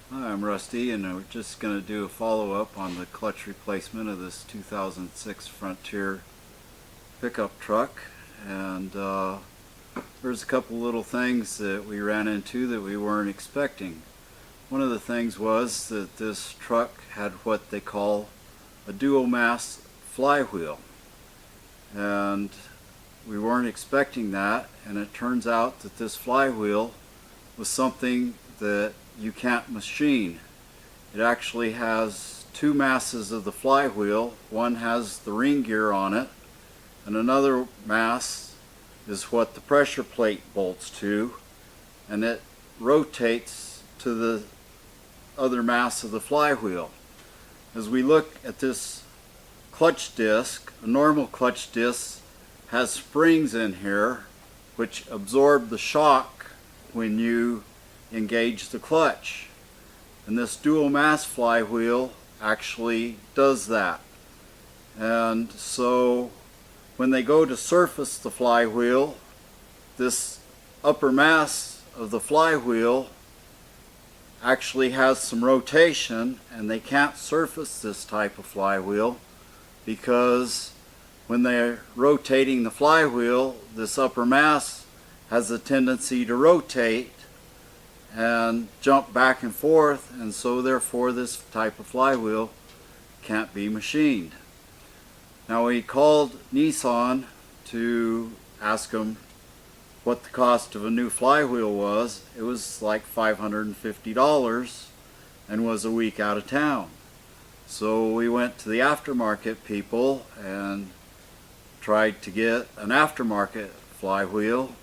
Hi, I'm Rusty, and we're just going to do a follow-up on the clutch replacement of this 2006 Frontier pickup truck. And there's a couple little things that we ran into that we weren't expecting. One of the things was that this truck had what they call a dual mass flywheel, and we weren't expecting that, and it turns out that this flywheel was something that you can't machine. It actually has two masses of the flywheel. One has the ring gear on it, and another mass is what the pressure plate bolts to, and it rotates to the other mass of the flywheel. As we look at this clutch disc, a normal clutch disc has springs in here which absorb the shock when you engage the clutch, and this dual mass flywheel actually does that. And so when they go to surface the flywheel, this upper mass of the flywheel actually has some rotation, and they can't surface this type of flywheel because when they're rotating the flywheel, this upper mass has a tendency to rotate and jump back and forth, and so therefore this type of flywheel can't be machined. Now, we called Nissan to ask them what the cost of a new flywheel was. It was like $550 and was a week out of town. So we went to the aftermarket people and tried to get an aftermarket flywheel.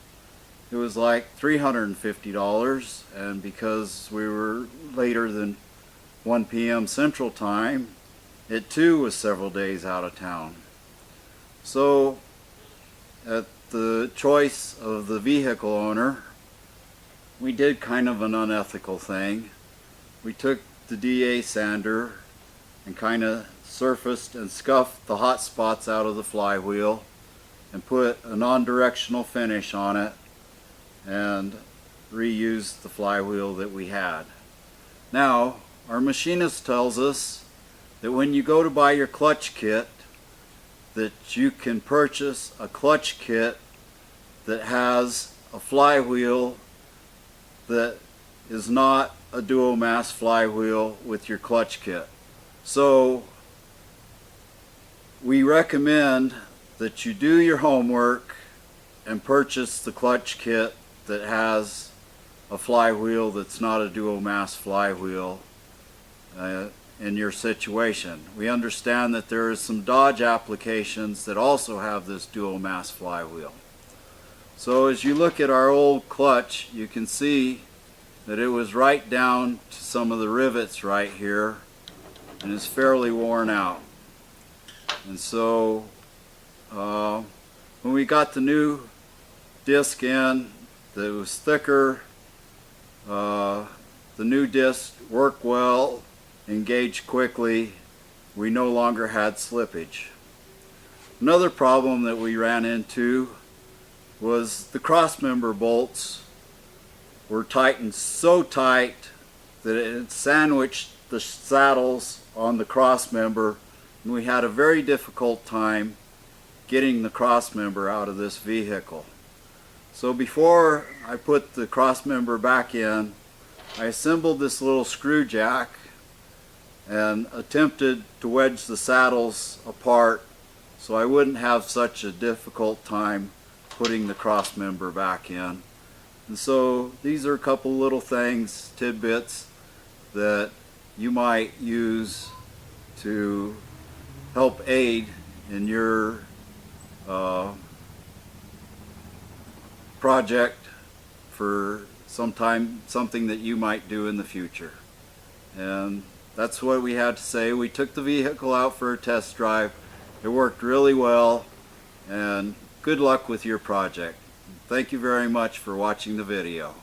It was like $350, and because we were later than 1 p.m. Central Time, it too was several days out of town. So at the choice of the vehicle owner, we did kind of an unethical thing. We took the DA sander and kind of surfaced and scuffed the hot spots out of the flywheel and put a non-directional finish on it and reuse the flywheel that we had. Now, our machinist tells us that when you go to buy your clutch kit, that you can purchase a clutch kit that has a flywheel that is not a dual mass flywheel with your clutch kit. So we recommend that you do your homework and purchase the clutch kit that has a flywheel that's not a dual mass flywheel in your situation. We understand that there is some Dodge applications that also have this dual mass flywheel. So as you look at our old clutch, you can see that it was right down to some of the rivets right here and is fairly worn out. And so when we got the new disc in, that was thicker, the new disc worked well, engaged quickly, we no longer had slippage. Another problem that we ran into was the crossmember bolts were tightened so tight that it sandwiched the saddles on the crossmember, and we had a very difficult time getting the crossmember out of this vehicle. So before I put the crossmember back in, I assembled this little screw jack and attempted to wedge the saddles apart so I wouldn't have such a difficult time putting the crossmember back in. And so these are a couple little things, tidbits, that you might use to help aid in your project for something that you might do in the future. And that's what we had to say. We took the vehicle out for a test drive. It worked really well, and good luck with your project. Thank you very much for watching the video.